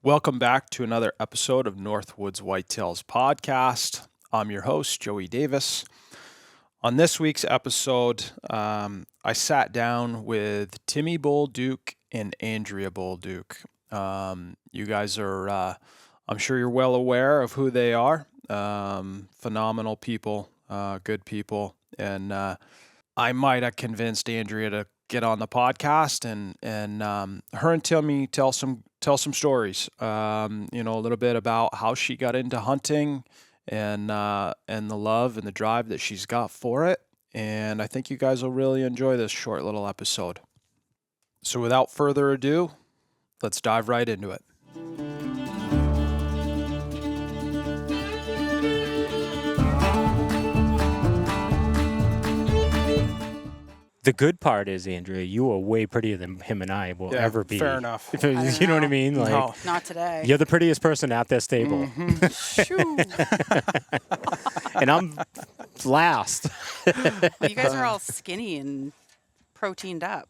Welcome back to another episode of Northwoods Whitetails Podcast. I'm your host, Joey Davis. On this week's episode, I sat down with Timmy Bolduc and Andrea Bolduc. You guys are, I'm sure you're well aware of who they are. Phenomenal people, good people. And I might have convinced Andrea to get on the podcast and her and Timmy tell some stories, a little bit about how she got into hunting and the love and the drive that she's got for it. And I think you guys will really enjoy this short little episode. So without further ado, let's dive right into it. The good part is, Andrea, you are way prettier than him and I will ever be. Fair enough. You know what I mean? Like, No. Not today. you're the prettiest person at this table. And I'm last. Well, you guys are all skinny and proteined up.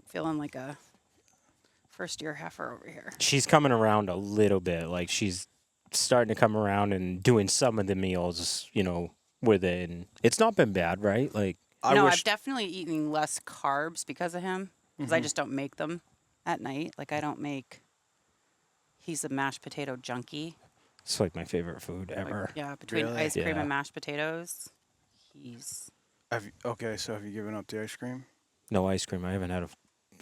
Feeling like a first-year heifer over here. She's coming around a little bit. Like, she's starting to come around and doing some of the meals, with it. And it's not been bad, right? Like, I've definitely eaten less carbs because of him. Because I just don't make them at night. Like, he's a mashed potato junkie. it's like my favorite food ever. Between Really? ice cream Yeah. and mashed potatoes, he's... So have you given up the ice cream? No ice cream. I haven't had What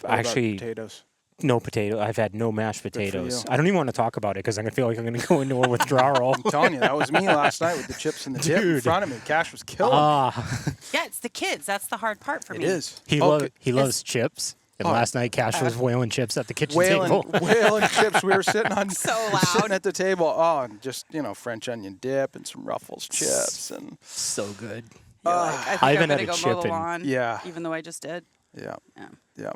about actually, potatoes. no potato. I've had no mashed for potatoes. you. I don't even want to talk about it because I feel like I'm going to go into a withdrawal. I'm telling you, that was me last night with the chips and the dip in Dude. front of me. Cash was killing me. Yeah, it's the kids. That's the hard part for It me. is. He loves chips. And last night, Cash was whaling chips at the kitchen table. Whaling chips. We were sitting So loud. sitting at the table. Oh, and just French onion dip and some Ruffles chips and So good. You're like, I think I I'm haven't going had to a go chip mow the in- lawn. Yeah. Even though I just did. yeah. Yeah.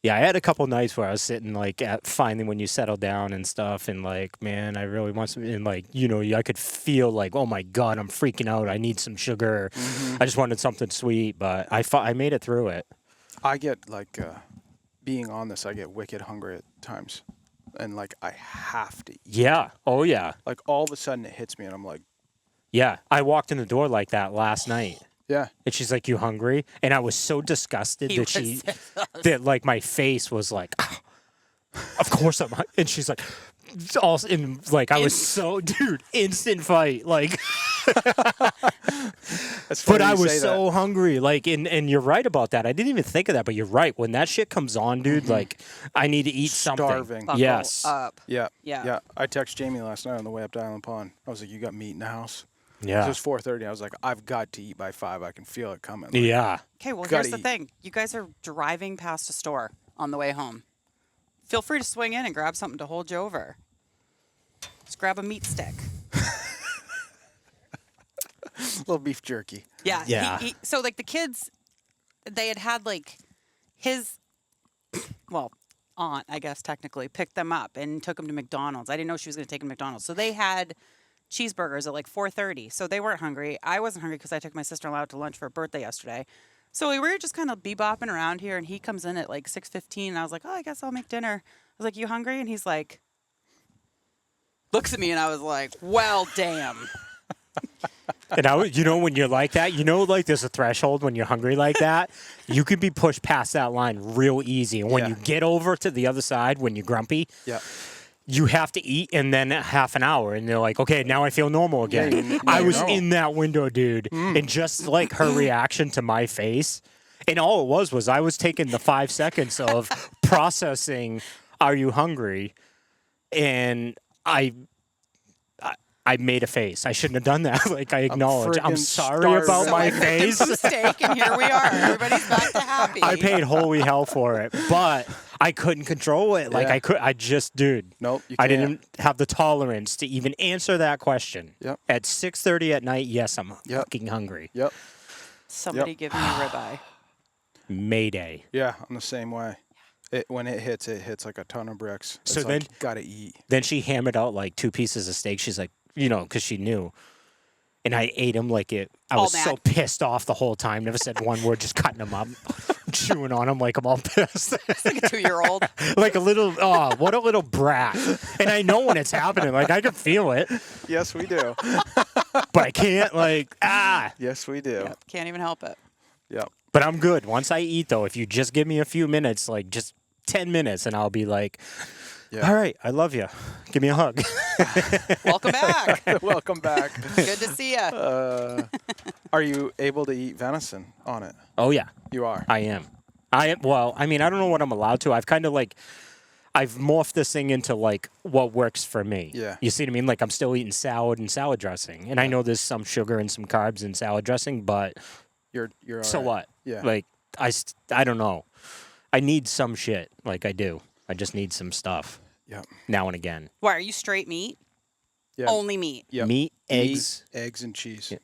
Yeah, I had a couple nights where I was sitting like at finally when you settle down and stuff, and like, man, I really want some. And like, I could feel like, oh my god, I'm freaking out. I need some sugar. I just wanted something sweet, but I made it through it. I get like being on this. I get wicked hungry at times, and like I have to eat. Yeah. Oh yeah. Like all of a sudden it hits me, and I'm like, Yeah. I walked in the door like that last night. yeah. And she's like, "You hungry?" And I was so disgusted He that like my face was like, "Ah, of course I'm. And she's like, all in like I was so instant fight like. That's funny But I you was say so hungry, like, and you're right about that. I didn't even think of that, but you're right. When that shit comes on, dude, like, I need to eat something. Starving. Buckle Yes. up. Yeah. Yeah. I texted Jamie last night on the way up to Island Pond. I was like, "You got meat in the house?" Yeah. It was 4:30. I was like, "I've got to eat by 5. I can feel it coming." Like, Yeah. Okay, well, Gotta here's the eat. thing. You guys are driving past a store on the way home. Feel free to swing in and grab something to hold you over. Just grab a meat stick. little beef jerky. Yeah. Yeah. So, like, the kids, they had like, his, well, aunt, I guess, technically, picked them up and took them to McDonald's. I didn't know she was going to take them to McDonald's. So they had cheeseburgers at like 4:30. So they weren't hungry. I wasn't hungry because I took my sister-in-law out to lunch for her birthday yesterday. So we were just kind of bebopping around here, and he comes in at like 6:15, and I was like, "Oh, I guess I'll make dinner." I was like, "You hungry?" And he's like, looks at me, and I was like, "Well, damn." And when you're like that, like there's a threshold when you're hungry like that. You could be pushed past that line real easy. And when Yeah. you get over to the other side, when you're grumpy, Yeah. you have to eat and then half an hour. And they're like, okay, now I feel normal again. Yeah, I you're was normal. in that window, dude. And just like her reaction to my face. And all it was I was taking the 5 seconds of processing, are you hungry? And I made a face. I shouldn't have done that. Like, I acknowledge. I'm friggin' sorry starving. about So my I made face. a mistake, and here we are. Everybody's back to happy. I paid holy hell for it, but I couldn't control it. Like, Yeah. dude. Nope. You I can't. didn't have the tolerance to even answer that question. Yep. At 6:30 at night, yes, I'm Yep. fucking hungry. Yep. Somebody give me a ribeye. Mayday. Yeah, I'm the same way. When it hits like a ton of bricks. So It's then- like, gotta eat. Then she hammered out like 2 pieces of steak. She's like, because she knew. And I ate them like it. I All was so mad. pissed off the whole time. Never said one word, just cutting them up. chewing on them like I'm all pissed. It's like a 2-year-old. Like a little, oh, what a little brat. And I know when it's happening. Like, I can feel it, Yes, we do. but I can't, like, Yes, we do. Yep, can't even help it. Yep. But I'm good. Once I eat, though, if you just give me a few minutes, like just 10 minutes, and I'll be like, Yeah. all right, I love you. Give me a hug. Welcome back. Welcome back. Good to see you. Are you able to eat venison on it? Oh, yeah, You are. I am. Well, I mean, I don't know what I'm allowed to. I've kind of like, I've morphed this thing into like what works for me. Yeah. You see what I mean? Like I'm still eating salad and salad dressing. And I know there's some sugar and some carbs in salad dressing, but You're all so right. what? Yeah. Like I don't know. I need some shit. Like I do. I just need some stuff Yep. now and again. Why are you straight meat? Yeah. Only meat. Yep. Meat, eggs, Meat, eggs, and cheese. Yeah.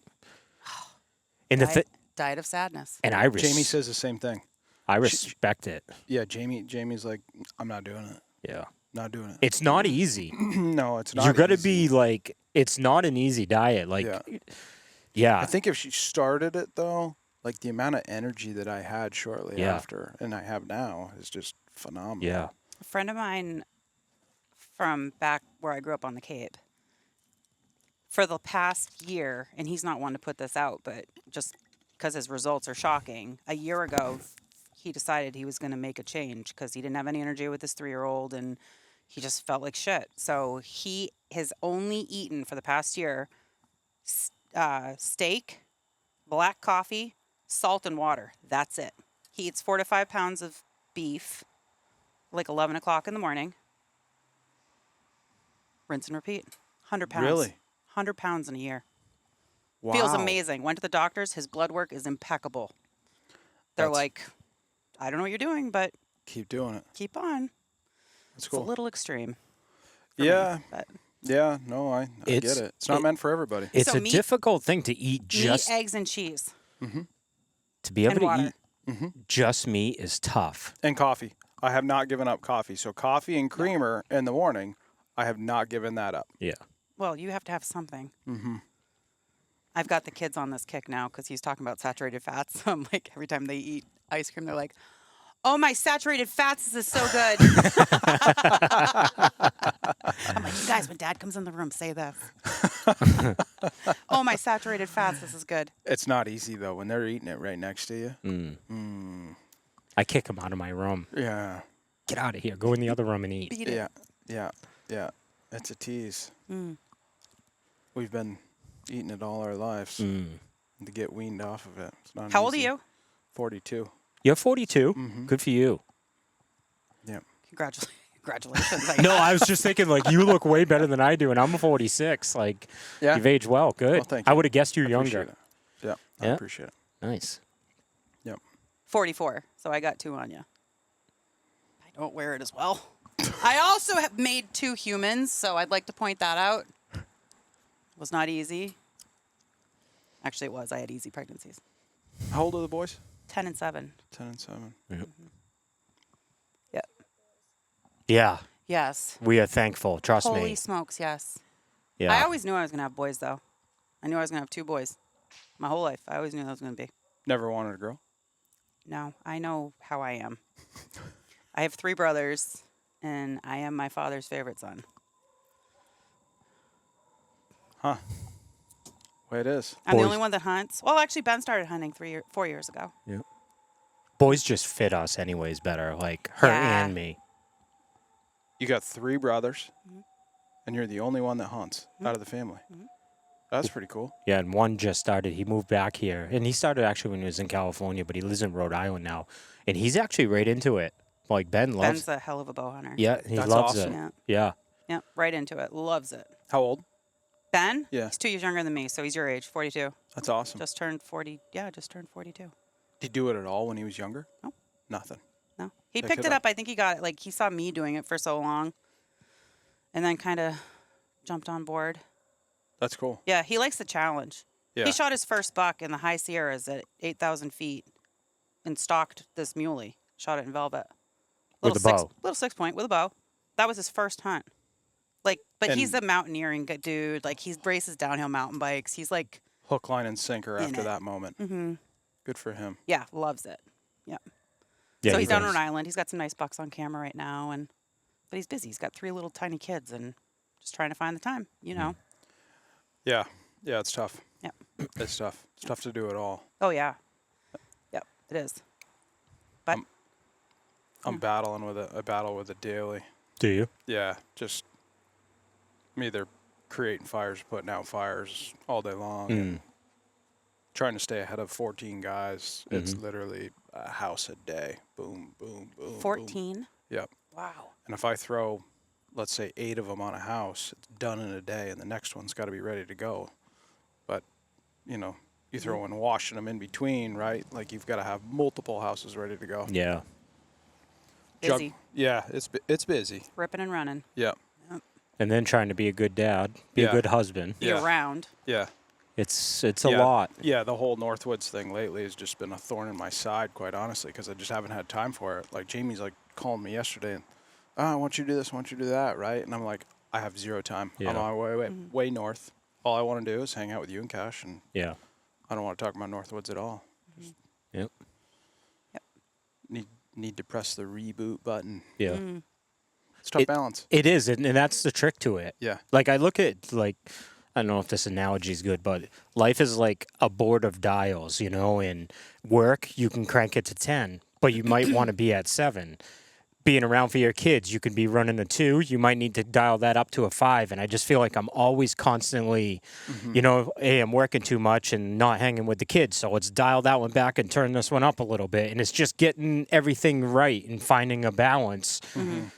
and the Diet of sadness. and I Jamie says the same thing. I respect it. Yeah, Jamie's like, I'm not doing it. Yeah. Not doing it. It's not easy. No, it's not. You got to easy. be like, it's not an easy diet. Like, Yeah. I yeah. think if she started it though, like the amount of energy that I had shortly Yeah. after, and I have now, is just phenomenal. Yeah. A friend of mine from back where I grew up on the Cape, for the past year, and he's not one to put this out, but just because his results are shocking, a year ago, he decided he was going to make a change because he didn't have any energy with his 3-year-old and he just felt like shit. So he has only eaten for the past year steak, black coffee, salt, and water. That's it. He eats 4 to 5 pounds of beef, like 11 o'clock in the morning. Rinse and repeat. 100 pounds. Really? 100 pounds in a year. Wow. Feels amazing. Went to the doctors. His blood work is impeccable. They're That's- like, I don't know what you're doing, but Keep doing it. keep on. That's It's cool. a little extreme. for me, Yeah. but Yeah. No, I get It's- it. It's not meant for everybody. It's So a meat- difficult thing to eat just meat, eggs, and cheese. to be able and to water. eat just meat is tough. And coffee. I have not given up coffee. So coffee and creamer in the morning, I have not given that up. Yeah. Well, you have to have something. Mm-hmm. I've got the kids on this kick now because he's talking about saturated fats. So I'm like, every time they eat ice cream, they're like, oh, my saturated fats, this is so good. I'm like, you guys, when Dad comes in the room, say this. Oh, my saturated fats, this is good. It's not easy though when they're eating it right next to you. I kick him out of my room. Yeah. Get out of here. Go in the other room and eat. Beat it. Yeah. It's a tease. We've been eating it all our lives. To get weaned off of it. It's not How old are easy. you? 42. You're 42. Good for you. Yeah. Congratulations. No, I was just thinking, like, you look way better than I do, and I'm 46. Like, Yeah. you've aged well. Good. Well, thank I you. would have guessed you Appreciate younger. it. Yeah. I Yeah. appreciate it. Nice. Yep. 44, so I got 2 on you. I don't wear it as well. I also have made 2 humans, so I'd like to point that out. It was not easy. Actually, it was. I had easy pregnancies. How old are the boys? 10 and 7. 10 and 7. Yep. Yep. Yeah. Yes. We are thankful. Trust Holy me. smokes, yes. Yeah. I always knew I was going to have boys, though. I knew I was going to have 2 boys. My whole life. I always knew that was going to be. Never wanted a girl? No, I know how I am. I have 3 brothers, and I am my father's favorite son. Huh. Way it is. I'm the Boys- only one that hunts. Well, actually, Ben started hunting 4 years ago. Yep. Boys just fit us anyways better, like her Yeah. and me. You got 3 brothers, and you're the only one that hunts out of the family. That's pretty cool. Yeah, and one just started. He moved back here, and he started actually when he was in California, but he lives in Rhode Island now, and he's actually right into it. Like Ben loves. Ben's a hell of a bow hunter. Yeah, he That's loves awesome. it. Yeah. Yeah. Yeah, right into it. Loves it. How old? Ben? Yeah. He's 2 years younger than me, so he's your age, 42. That's awesome. Just turned 40. Yeah, just turned 42. Did he do it at all when he was younger? No. Nothing. No. He Pick picked it it up. up. I think he got it. Like, he saw me doing it for so long and then kind of jumped on board. That's cool. Yeah, he likes the challenge. Yeah. He shot his first buck in the high Sierras at 8,000 feet and stalked this muley. Shot it in velvet. With a bow. Little 6-point with a bow. That was his first hunt. Like, but And- he's a mountaineering dude. Like, he races downhill mountain bikes. He's like, Hook, line, and sinker In after it. that moment. mm-hmm. Good for him. Yeah, loves it. Yeah. Yeah, so he he's down does. on Rhode Island. He's got some nice bucks on camera right now, but he's busy. He's got 3 little tiny kids and just trying to find the time, you know. Yeah. Yeah, it's tough. Yep. It's tough. It's tough to do it all. Oh yeah. Yep, it is. But I'm battling with it. I battle with it daily. Do you? Yeah, just I'm either creating fires, putting out fires all day long, and trying to stay ahead of 14 guys. It's literally a house a day. Boom, boom, boom. 14. Boom. Yep. Wow. And if I throw, let's say, 8 of them on a house, it's done in a day, and the next one's got to be ready to go. But, you know, you throw in washing them in between, right? Like you've got to have multiple houses ready to go. Yeah. Busy. Yeah, it's busy. Ripping and running. Yeah. And then trying to be a good dad, be a Yeah. good husband. Year round. Yeah. It's a lot. Yeah, the whole Northwoods thing lately has just been a thorn in my side, quite honestly, because I just haven't had time for it. Like Jamie's like calling me yesterday, and I want you to do this, I want you to do that, right? And I'm like, I have 0 time. Yeah. I'm on my way north. All I want to do is hang out with you and Cash, and Yeah. I don't want to talk about Northwoods at all. Just Yep. need to press the reboot button. Yeah. It's tough balance. It is, and that's the trick to it. Yeah. Like I look at I don't know if this analogy is good, but life is like a board of dials, you know, and work, you can crank it to 10, but you might want to be at 7. Being around for your kids, you could be running a 2, you might need to dial that up to a 5. And I just feel like I'm always constantly, you know, hey, I'm working too much and not hanging with the kids. So let's dial that one back and turn this one up a little bit. And it's just getting everything right and finding a balance,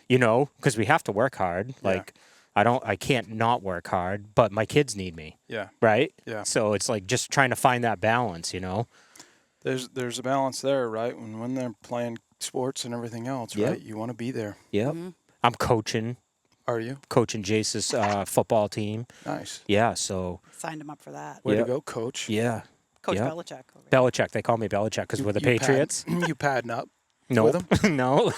you know, because we have to work hard. Yeah. Like, I can't not work hard, but my kids need me. Yeah. Right? Yeah. So it's like just trying to find that balance, you know? There's a balance there, right? When they're playing sports and everything else, Yep. right? You want to be there. Yep. I'm coaching Are you? Jace's football team. Nice. Yeah, so Signed him up for that. Way Yep. to go, coach. yeah. Coach Yep. Belichick. Over there. Belichick. They call me Belichick because we're the You Patriots. You padding up. No, with no.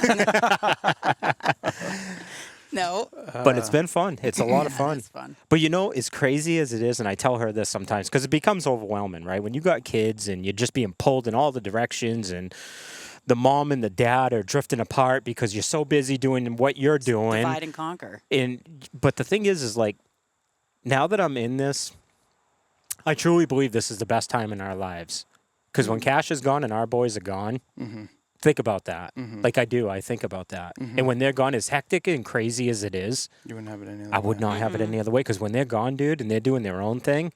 No. But it's been fun. It's a lot of fun. It's fun. But you know, as crazy as it is, and I tell her this sometimes because it becomes overwhelming, right? When you got kids and you're just being pulled in all the directions, and the mom and the dad are drifting apart because you're so busy doing what you're doing. Divide and conquer. But the thing is like, now that I'm in this, I truly believe this is the best time in our lives. Because when Cash is gone and our boys are gone, think about that. Like I do, I think about that. And when they're gone, as hectic and crazy as it is, You wouldn't have it any other I would way. not have it any other way. Because when they're gone, dude, and they're doing their own thing,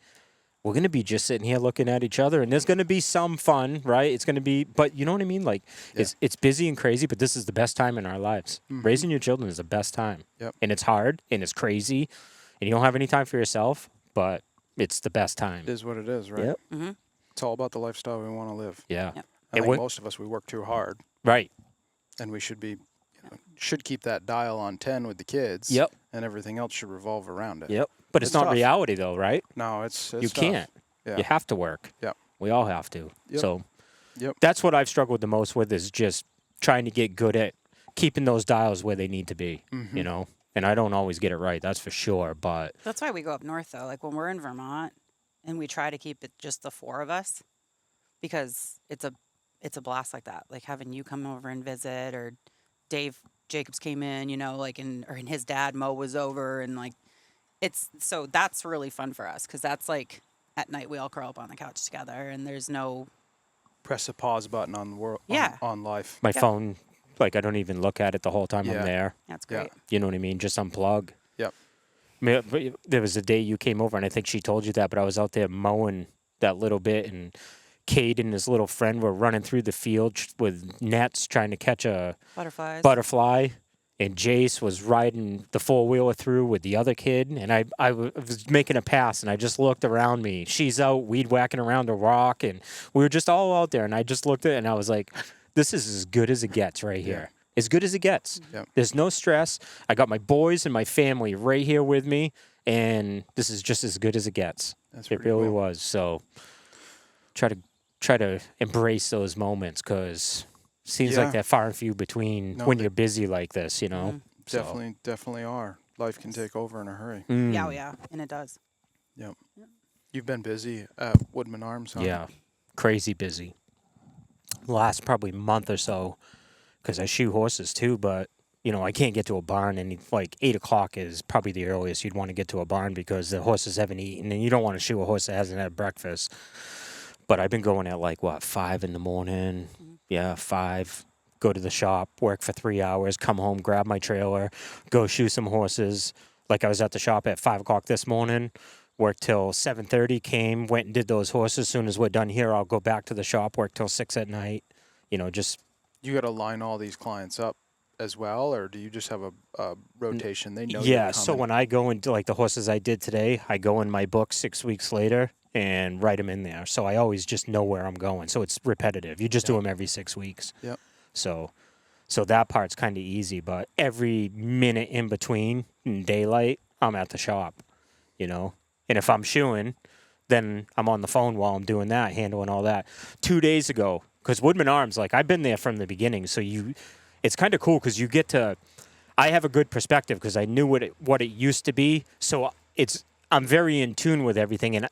we're going to be just sitting here looking at each other. And there's going to be some fun, right? It's going to be, but you know what I mean? Like, it's busy and crazy, but this is the best time in our lives. Raising your children is the best time. Yep. And it's hard and it's crazy. And you don't have any time for yourself, but it's the best time. It is what it is, right? Yep. It's all about the lifestyle we want to live. Yeah. Yep. I And think what- most of us, we work too hard, Right. and we should be, should keep that dial on 10 with the kids. Yep. And everything else should revolve around it. Yep. But it's It's not tough. reality, though, right? No, it's You tough. can't. Yeah. You have to work. Yep. We all have to. Yep. So Yep. that's what I've struggled the most with, is just trying to get good at keeping those dials where they need to be, you know? And I don't always get it right, that's for sure. But That's why we go up north, though. Like when we're in Vermont, and we try to keep it just the 4 of us, because it's a blast like that. Like having you come over and visit, or Dave Jacobs came in, you know, like and his dad Mo was over, and like so that's really fun for us, because that's like at night we all curl up on the couch together, and there's no Press the pause button on the world. Yeah. On life. my Yep. phone, like, I don't even look at it the whole time Yeah. I'm there. that's Yeah. great. You know what I mean? Just unplug. Yep. I mean, there was a day you came over, and I think she told you that, but I was out there mowing that little bit, and Cade and his little friend were running through the field with nets trying to catch a Butterflies. butterfly, and Jace was riding the 4-wheeler through with the other kid, and I was making a pass, and I just looked around me. She's out weed whacking around a rock, and we were just all out there, and I just looked at it, and I was like, this is as good as it gets right here. As good as it gets. Yep. There's no stress. I got my boys and my family right here with me, and this is just as good as it gets. That's It pretty really cool. was. So try to embrace those moments, because seems Yeah. like they're far and few between No, when they- you're busy like this, you know? So, Definitely are. Life can take over in a hurry. Yeah, oh, yeah, and it does. Yep. You've been busy at Woodman Arms, huh? yeah, crazy busy. Last probably month or so, because I shoot horses too, but you know, I can't get to a barn, and like 8 o'clock is probably the earliest you'd want to get to a barn because the horses haven't eaten, and you don't want to shoot a horse that hasn't had breakfast. But I've been going at like 5 in the morning. Yeah, 5. Go to the shop, work for 3 hours, come home, grab my trailer, go shoot some horses. Like I was at the shop at 5 o'clock this morning, worked till 7:30, came, went and did those horses. As soon as we're done here, I'll go back to the shop, work till 6 at night. You know, just... You got to line all these clients up as well, or do you just have a rotation? They know. Yeah, so when I go into like the horses I did today, I go in my book 6 weeks later and write them in there. So I always just know where I'm going. So it's repetitive. You just do them every 6 weeks. Yep. So that part's kind of easy, but every minute in between in daylight, I'm at the shop, you know. And if I'm shoeing, then I'm on the phone while I'm doing that, handling all that. 2 days ago, because Woodman Arms, like I've been there from the beginning, so it's kind of cool because you get to, I have a good perspective because I knew what it used to be, so I'm very in tune with everything, and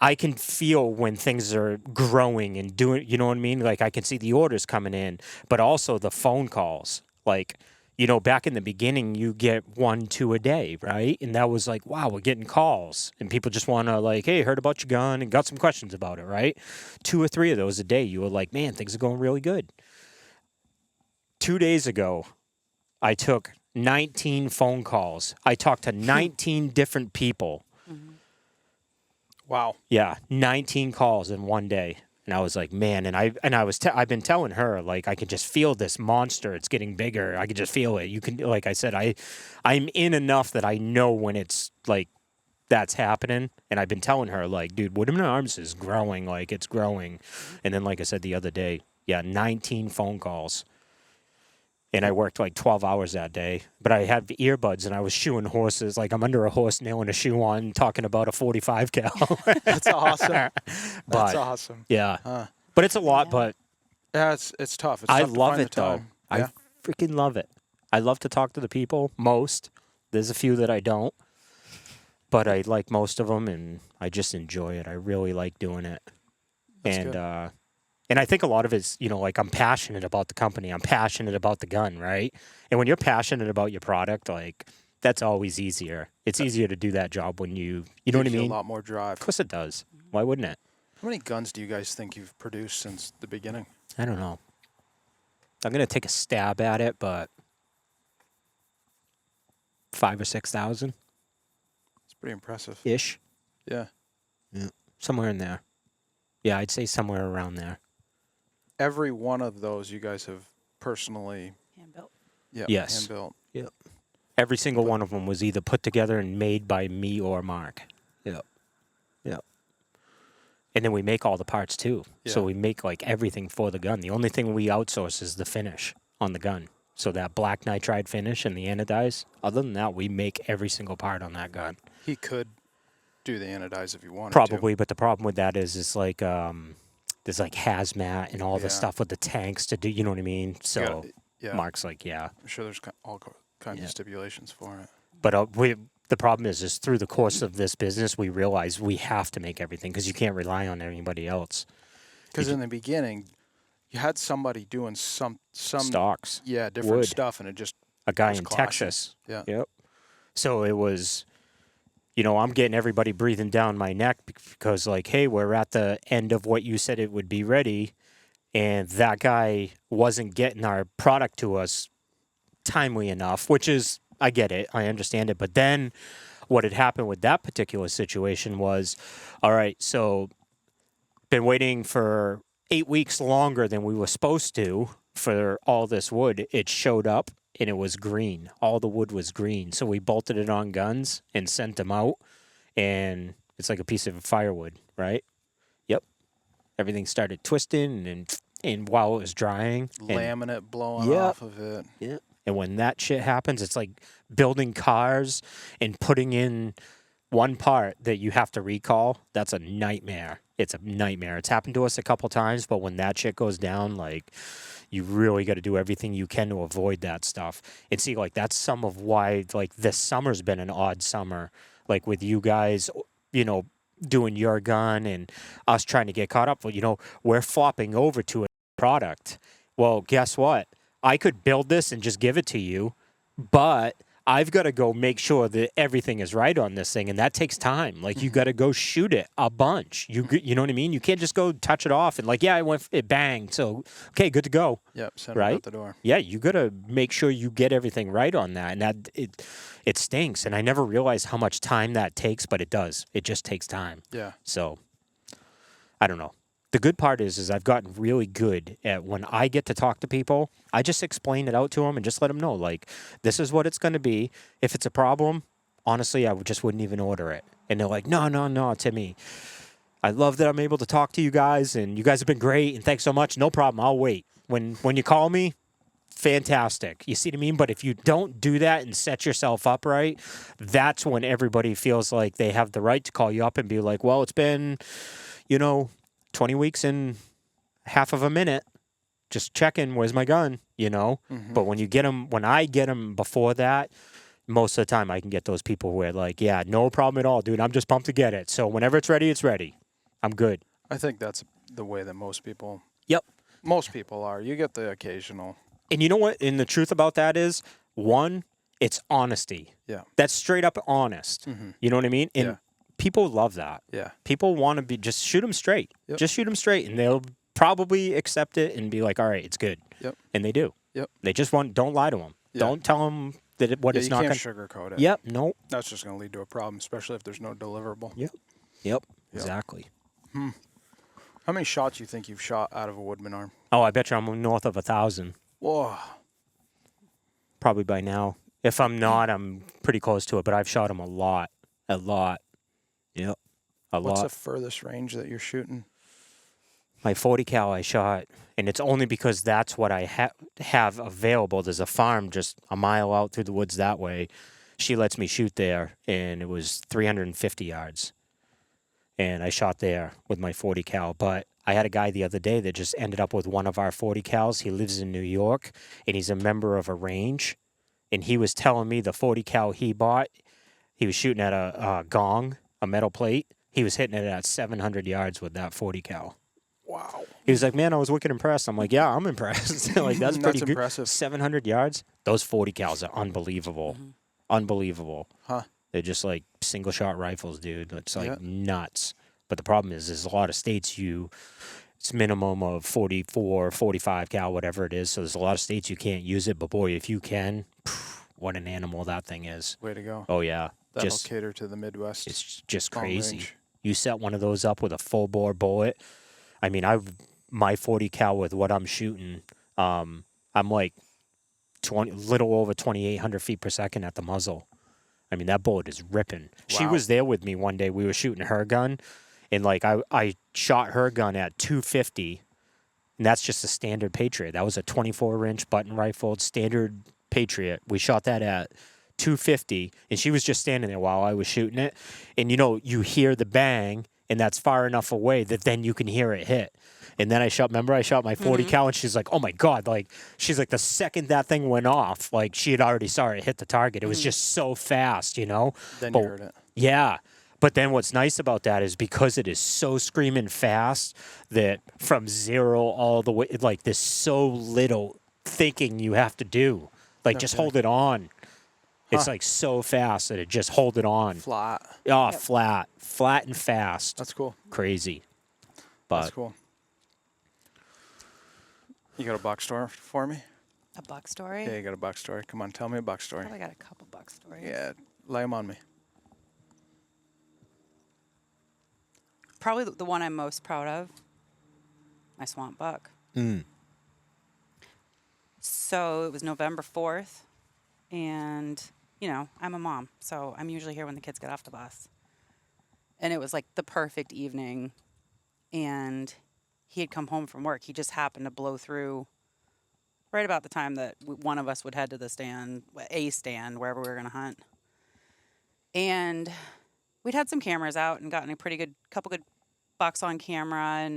I can feel when things are growing and doing, you know what I mean? Like I can see the orders coming in, but also the phone calls. Like, you know, back in the beginning, you get 1, 2 a day, right? And that was like, wow, we're getting calls. And people just want to like, hey, heard about your gun and got some questions about it, right? 2 or 3 of those a day, you were like, man, things are going really good. 2 days ago, I took 19 phone calls. I talked to 19 different people. Wow. Yeah, 19 calls in one day. And I was like, man, I've been telling her, like, I can just feel this monster. It's getting bigger. I can just feel it. You can, like I said, I'm in enough that I know when it's like that's happening. And I've been telling her, like, dude, Woodman Arms is growing. Like, it's growing. And then, like I said the other day, 19 phone calls. And I worked like 12 hours that day, but I had earbuds and I was shoeing horses. Like I'm under a horse nailing a shoe on, talking about a 45 cal. That's awesome. That's awesome. Yeah. But it's a lot, but yeah, it's tough. It's I tough to love find it the though. time. I Yeah. freaking love it. I love to talk to the people most. There's a few that I don't, but I like most of them and I just enjoy it. I really like doing it. That's good. And I think a lot of it's, you know, like I'm passionate about the company. I'm passionate about the gun, right? And when you're passionate about your product, like that's always easier. It's easier to do that job when you know what I mean? A lot more drive. Of course it does. Why wouldn't it? How many guns do you guys think you've produced since the beginning? I don't know. I'm going to take a stab at it, but 5,000 or 6,000 It's pretty impressive. ish. Yeah. Yeah. Somewhere in there. Yeah, I'd say somewhere around there. Every one of those you guys have personally Hand built. Yes. hand built. Yep. Every single one of them was either put together and made by me or Mark. Yep. Yep. And then we make all the parts too. Yeah. So we make like everything for the gun. The only thing we outsource is the finish on the gun. So that black nitride finish and the anodize. Other than that, we make every single part on that gun. He could do the anodize if you wanted Probably, but the problem with that is like there's like hazmat and all the Yeah. stuff with the tanks to do, you know what I mean? So Yeah. Mark's like, yeah. I'm sure there's all kinds Yeah. of stipulations for it. But the problem is through the course of this business, we realize we have to make everything because you can't rely on anybody else. Because in the beginning, you had somebody doing some Stocks. different wood. stuff, and it just A guy was in clashing. Texas. Yeah. Yep. So it was, you know, I'm getting everybody breathing down my neck because, like, hey, we're at the end of what you said it would be ready. And that guy wasn't getting our product to us timely enough, which is, I get it. I understand it. But then what had happened with that particular situation was, all right, so been waiting for 8 weeks longer than we were supposed to for all this wood. It showed up and it was green. All the wood was green. So we bolted it on guns and sent them out. And it's like a piece of firewood, right? Yep. Everything started twisting and while it was drying. laminate blowing Yep. off of it. Yeah. And when that shit happens, it's like building cars and putting in one part that you have to recall. That's a nightmare. It's a nightmare. It's happened to us a couple times, but when that shit goes down, like, you really got to do everything you can to avoid that stuff. And see, like, that's some of why, like, this summer's been an odd summer. Like, with you guys, you know, doing your gun and us trying to get caught up. Well, you know, we're flopping over to a product. Well, guess what? I could build this and just give it to you, but I've got to go make sure that everything is right on this thing, and that takes time. Like, you got to go shoot it a bunch. You know what I mean? You can't just go touch it off and like, yeah, it banged, so okay, good to go. Yep, send it Right? out the door. Yeah, you got to make sure you get everything right on that, and that it stinks. And I never realized how much time that takes, but it does. It just takes time. Yeah. So I don't know. The good part is I've gotten really good at when I get to talk to people, I just explain it out to them and just let them know, like, this is what it's going to be. If it's a problem, honestly, I just wouldn't even order it. And they're like, no, Timmy, I love that I'm able to talk to you guys, and you guys have been great, and thanks so much. No problem. I'll wait. When you call me, fantastic. You see what I mean? But if you don't do that and set yourself up right, that's when everybody feels like they have the right to call you up and be like, well, it's been, 20 weeks and half of a minute, just checking, where's my gun, But when I get them before that, most of the time I can get those people where like, yeah, no problem at all, dude. I'm just pumped to get it. So whenever it's ready, it's ready. I'm good. I think that's the way that most people are. You get the occasional. And you know what? And the truth about that is, one, it's honesty. Yeah. That's straight up honest. You know what I mean? And people love that. Yeah. People want to just shoot them straight. Yep. Just shoot them straight, and they'll probably accept it and be like, all right, it's good. Yep. And they do. Yep. They just don't lie to them. Yeah. Don't tell them that it's not you going can't to. sugarcoat it. Yep. Nope. That's just going to lead to a problem, especially if there's no deliverable. Yep. Exactly. How many shots do you think you've shot out of a woodman arm? Oh, I bet you I'm north of 1,000. Whoa. Probably by now. If I'm not, I'm pretty close to it, but I've shot them a lot. A lot. Yep. What's the furthest range that you're shooting? My 40 cal I shot, and it's only because that's what I have available. There's a farm just a mile out through the woods that way. She lets me shoot there, and it was 350 yards. And I shot there with my 40 cal. But I had a guy the other day that just ended up with one of our 40 cals. He lives in New York, and he's a member of a range. And he was telling me the 40 cal he bought, he was shooting at a gong, a metal plate. He was hitting it at 700 yards with that 40 cal. Wow. He was like, man, I was wicked impressed. I'm like, yeah, I'm impressed. Like, that's pretty good. Impressive. 700 yards? Those 40 cals are unbelievable. Unbelievable. Huh. They're just like single shot rifles, dude. It's like nuts. But the problem is, there's a lot of states it's minimum of 44, 45 cal, whatever it is. So there's a lot of states you can't use it. But boy, if you can, what an animal that thing is. Way to go. Oh, yeah. That'll cater to the Midwest. It's just long crazy. range. You set one of those up with a full bore bullet. I mean, my 40 cal with what I'm shooting, I'm like little over 2,800 feet per second at the muzzle. I mean, that bullet is ripping. Wow. She was there with me one day. We were shooting her gun, and like I shot her gun at 250, and that's just a standard Patriot. That was a 24-inch button rifled standard Patriot. We shot that at 250, and she was just standing there while I was shooting it. And you hear the bang, and that's far enough away that then you can hear it hit. And then I shot my 40 cal, and she's like, oh my God. Like, she's like, the second that thing went off, like, she had already saw it hit the target. It was just so fast, Then you heard it. Yeah. But then what's nice about that is because it is so screaming fast that from zero all the way, like, there's so little thinking you have to do. Like, just hold it on. It's like so fast that it just hold it on. Flat. Oh, flat and fast. That's cool. Crazy. But that's cool. You got a buck story for me? A buck story? Yeah, you got a buck story. Come on, tell me a buck story. Probably got a couple buck stories. Yeah, lay them on me. Probably the one I'm most proud of, my swamp buck. So it was November 4th, and, I'm a mom, so I'm usually here when the kids get off the bus. And it was like the perfect evening, and he had come home from work. He just happened to blow through right about the time that one of us would head to the stand, wherever we were going to hunt. And we'd had some cameras out and gotten a couple good bucks on camera.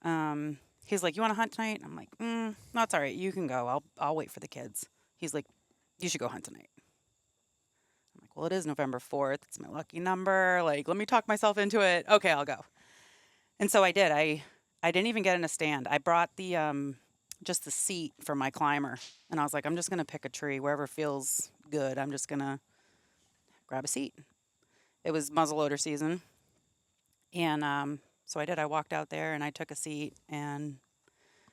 And he's like, you want to hunt tonight? I'm like, no, it's all right. You can go. I'll wait for the kids. He's like, you should go hunt tonight. I'm like, well, it is November 4th. It's my lucky number. Like, let me talk myself into it. Okay, I'll go. And so I did. I didn't even get in a stand. I brought the just the seat for my climber. And I was like, I'm just going to pick a tree wherever feels good. I'm just going to grab a seat. It was muzzleloader season. And so I did. I walked out there and I took a seat, and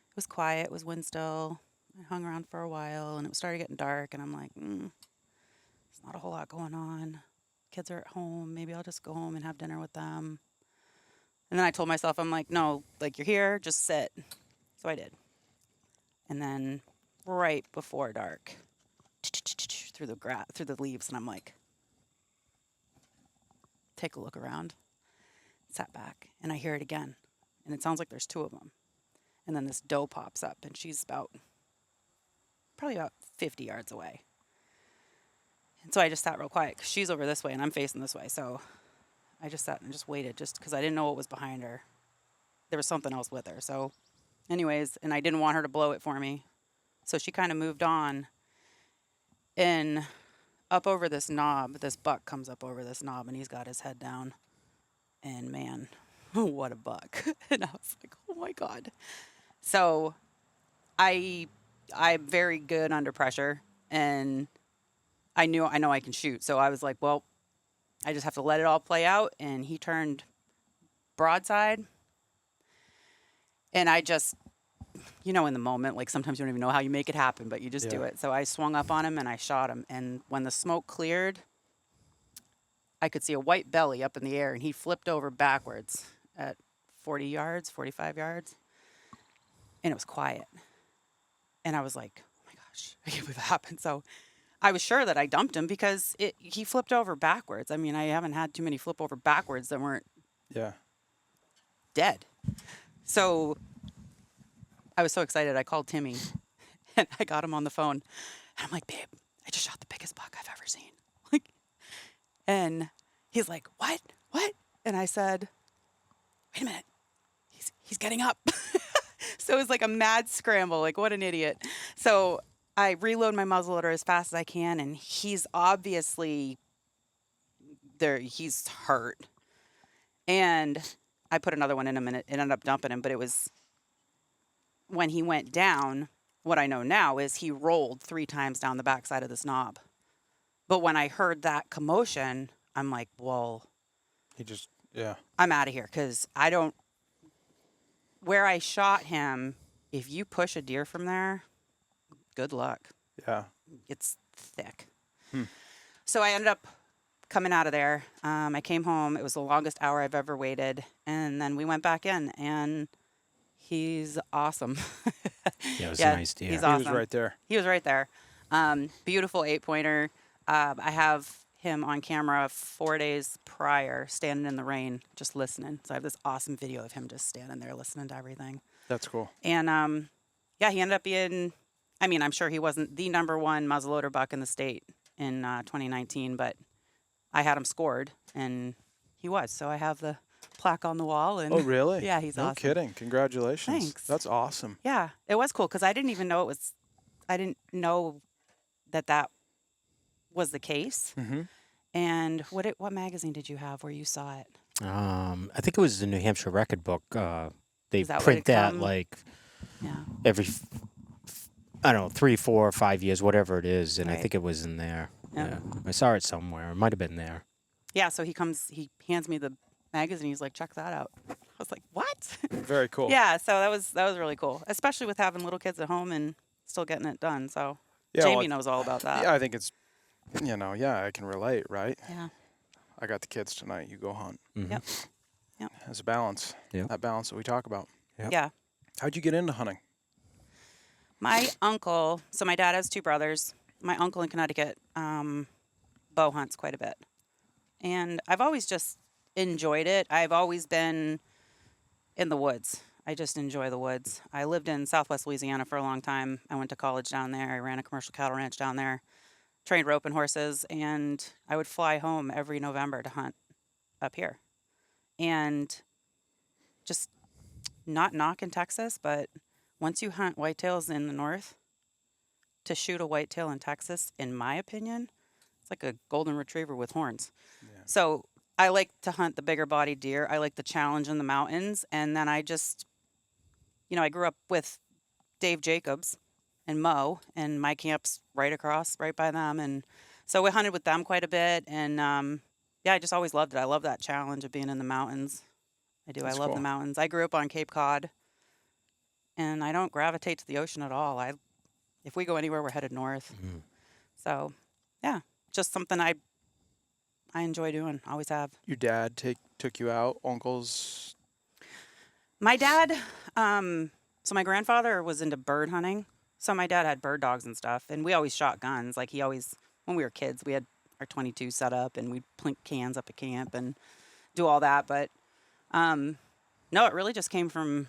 it was quiet. It was wind still. I hung around for a while, and it started getting dark, and I'm like, there's not a whole lot going on. Kids are at home. Maybe I'll just go home and have dinner with them. And then I told myself, I'm like, no, like, you're here, just sit. So I did. And then right before dark, through the leaves, and I'm like, take a look around. Sat back, and I hear it again, and it sounds like there's two of them. And then this doe pops up, and she's probably about 50 yards away. And so I just sat real quiet, because she's over this way, and I'm facing this way. So I just sat and just waited, just because I didn't know what was behind her. There was something else with her. So anyways, and I didn't want her to blow it for me. So she kind of moved on. And up over this knob, this buck comes up over this knob, and he's got his head down. And man, what a buck. And I was like, oh my God. So I'm very good under pressure, and I know I can shoot. So I was like, well, I just have to let it all play out. And he turned broadside. And I just, in the moment, like sometimes you don't even know how you make it happen, but you just do it. So I swung up on him and I shot him. And when the smoke cleared, I could see a white belly up in the air, and he flipped over backwards at 40 yards, 45 yards. And it was quiet. And I was like, oh my gosh, I can't believe that happened. So I was sure that I dumped him, because he flipped over backwards. I mean, I haven't had too many flip over backwards that weren't dead. So I was so excited. I called Timmy, and I got him on the phone. And I'm like, babe, I just shot the biggest buck I've ever seen. And he's like, what? And I said, wait a minute. He's getting up. So it was like a mad scramble. Like, what an idiot. So I reload my muzzleloader as fast as I can, and he's obviously there. He's hurt. And I put another one in him, and it ended up dumping him. But it was when he went down, what I know now is he rolled 3 times down the backside of this knob. But when I heard that commotion, I'm like, well, I'm out of here, because where I shot him, if you push a deer from there, good luck. Yeah. It's thick. So I ended up coming out of there. I came home. It was the longest hour I've ever waited. And then we went back in, and he's awesome. Yeah, it was a nice deer. He's awesome. He was right there. He was right there. Beautiful 8-pointer. I have him on camera 4 days prior, standing in the rain, just listening. So I have this awesome video of him just standing there listening to everything. That's cool. And he ended up being, I'm sure he wasn't the number one muzzleloader buck in the state in 2019, but I had him scored, and he was. So I have the plaque on the wall. And oh, really? Yeah, he's awesome. No kidding. Congratulations. Thanks. That's awesome. Yeah, it was cool, because I didn't even know I didn't know that was the case. Mm-hmm. And what magazine did you have where you saw it? I think it was the New Hampshire Record Book. They Is that print what it that come? like Yeah. every, I don't know, 3, 4, 5 years, whatever it is, and I Right. think it was in there. Yep. Yeah, I saw it somewhere. It might have been there. Yeah, so he hands me the magazine. He's like, check that out. I was like, what? Very cool. Yeah, so that was really cool, especially with having little kids at home and still getting it done. So Yeah, Jamie knows all about that. Yeah, I think it's, I can relate, right? Yeah. I got the kids tonight. You go hunt. Mm-hmm. Yep. There's a balance. Yep. That balance that we talk about. Yep. Yeah. How'd you get into hunting? My uncle, so my dad has 2 brothers. My uncle in Connecticut bow hunts quite a bit. And I've always just enjoyed it. I've always been in the woods. I just enjoy the woods. I lived in Southwest Louisiana for a long time. I went to college down there. I ran a commercial cattle ranch down there, trained rope and horses, and I would fly home every November to hunt up here. And just not knocking Texas, but once you hunt whitetails in the north, to shoot a whitetail in Texas, in my opinion, it's like a golden retriever with horns. Yeah. So I like to hunt the bigger bodied deer. I like the challenge in the mountains. And then I just, I grew up with Dave Jacobs and Mo, and my camp's right by them. And so we hunted with them quite a bit. And yeah, I just always loved it. I love that challenge of being in the mountains. I do. That's I love cool. the mountains. I grew up on Cape Cod, and I don't gravitate to the ocean at all. If we go anywhere, we're headed north. Mm. So yeah, just something I enjoy doing. Always have. Your dad took you out, uncles? My dad, so my grandfather was into bird hunting. So my dad had bird dogs and stuff, and we always shot guns. Like when we were kids, we had our 22 set up, and we'd plink cans up at camp and do all that. But no, it really just came from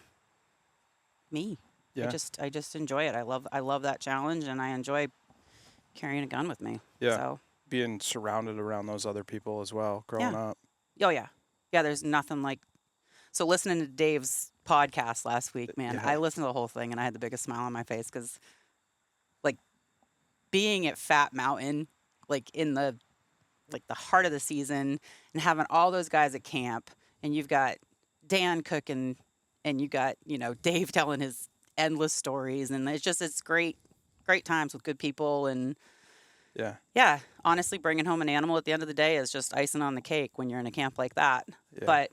me. Yeah. I just enjoy it. I love that challenge, and I enjoy carrying a gun with me. Yeah. So, Being surrounded around those other people as well, growing up. oh yeah. Yeah, there's nothing like. So listening to Dave's podcast last week, man, Yeah. I listened to the whole thing and I had the biggest smile on my face because, like, being at Fat Mountain, like in the heart of the season, and having all those guys at camp, and you've got Dan cooking, and you got Dave telling his endless stories, and it's great times with good people, and yeah, honestly, bringing home an animal at the end of the day is just icing on the cake when you're in a camp like that. Yeah. But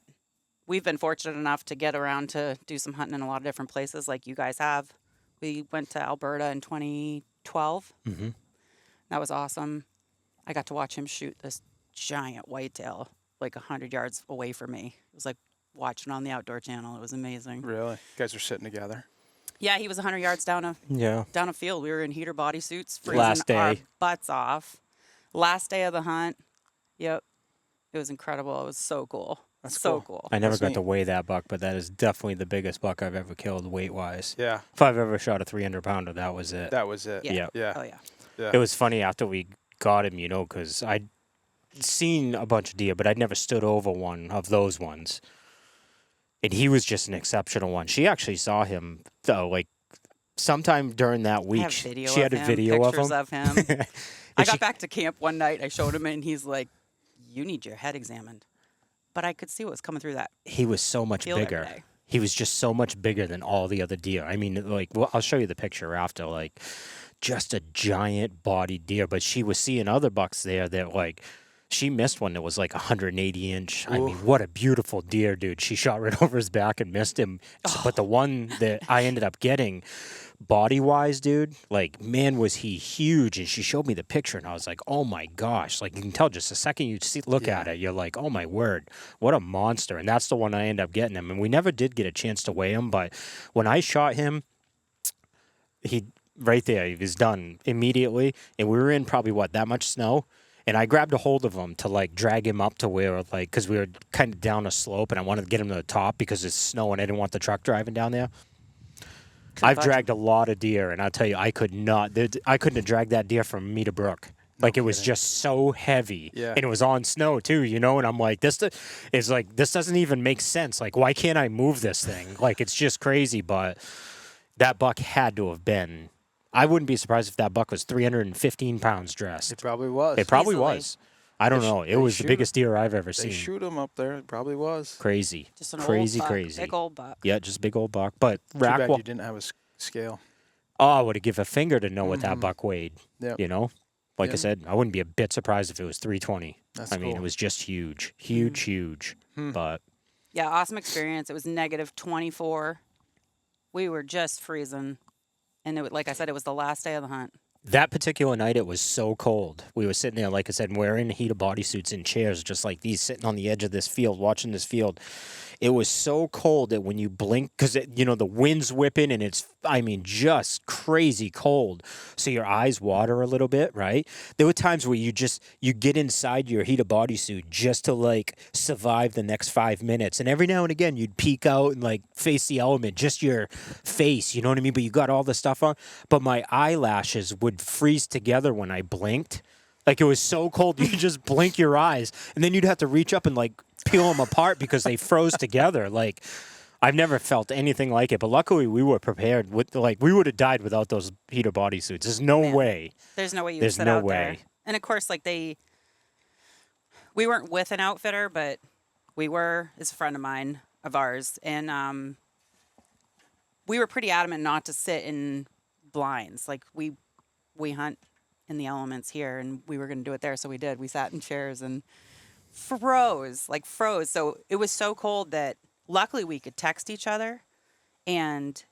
we've been fortunate enough to get around to do some hunting in a lot of different places like you guys have. We went to Alberta in 2012. Mm-hmm. That was awesome. I got to watch him shoot this giant whitetail like 100 yards away from me. It was like watching on the Outdoor Channel. It was amazing. Really? You guys are sitting together? Yeah, he was 100 yards down a field. We were in heater bodysuits, freezing Last day. our butts off. Last day of the hunt. Yep. It was incredible. It was so cool. That's so cool. cool. I never That's got neat. to weigh that buck, but that is definitely the biggest buck I've ever killed weight-wise. Yeah. If I've ever shot a 300-pounder, that was it. That was it. Yeah. Yeah. Yeah. Oh, yeah. Yeah. It was funny after we got him, because I'd seen a bunch of deer, but I'd never stood over one of those ones. And he was just an exceptional one. She actually saw him, like, sometime during that week. I have video she of had a him, video of pictures him. of him. I she- got back to camp one night. I showed him it, and he's like, "You need your head examined." But I could see what was coming through that. He was so much Field every bigger. day. He was just so much bigger than all the other deer. I mean, like, well, I'll show you the picture after, like, just a giant bodied deer. But she was seeing other bucks there that, like, she missed one that was like 180 inch. I mean, what a beautiful deer, dude. She shot right over his back and missed him. But the one that I ended up getting, body wise, dude, like, man, was he huge. And she showed me the picture and I was like, oh my gosh. Like, you can tell just the second you look at it, you're like, oh my word, what a monster. And that's the one I ended up getting him. And we never did get a chance to weigh him. But when I shot him, right there, he was done immediately. And we were in probably, that much snow? And I grabbed a hold of him to, like, drag him up to where, like, because we were kind of down a slope and I wanted to get him to the top because it's snow and I didn't want the truck driving down there. I've dragged a lot of deer, and I'll tell you, I couldn't have dragged that deer from Meter Brook. Like, it was just so heavy. Yeah. And it was on snow, too, and I'm like, this doesn't even make sense. Like, why can't I move this thing? Like, it's just crazy, but that buck had to have been. I wouldn't be surprised if that buck was 315 pounds dressed. It probably was. It probably Easily. was. I don't know. It was the biggest deer I've ever They seen. shoot him up there. It probably was. Crazy. Just an crazy, old buck, crazy. big old buck. Yeah, just big old buck. But Too bad rack. you didn't have a scale. Oh, I would have given a finger to know what that buck weighed. Yep. Like I Yeah. said, I wouldn't be a bit surprised if it was 320. That's I mean, cool. it was just huge, huge. But Yeah, awesome experience. It was negative 24. We were just freezing. And like I said, it was the last day of the hunt. that particular night, it was so cold. We were sitting there, like I said, wearing heated bodysuits in chairs, just like these, sitting on the edge of this field, watching this field. It was so cold that when you blink, because, the wind's whipping and it's, just crazy cold. So your eyes water a little bit, right? There were times where you get inside your heated bodysuit just to, like, survive the next 5 minutes. And every now and again, you'd peek out and, like, face the element, just your face, you know what I mean? But you got all the stuff on. But my eyelashes would freeze together when I blinked. Like, it was so cold, you just blink your eyes, and then you'd have to reach up and, like, peel them apart because they froze together. Like, I've never felt anything like it. But luckily, we were prepared. We would have died without those heater bodysuits. There's no way. There's no way you There's could sit no out way. there. And of course, like we weren't with an outfitter, but we were, is a friend of mine, of ours. And we were pretty adamant not to sit in blinds. Like we hunt in the elements here, and we were going to do it there, so we did. We sat in chairs and froze. So it was so cold that luckily we could text each other, and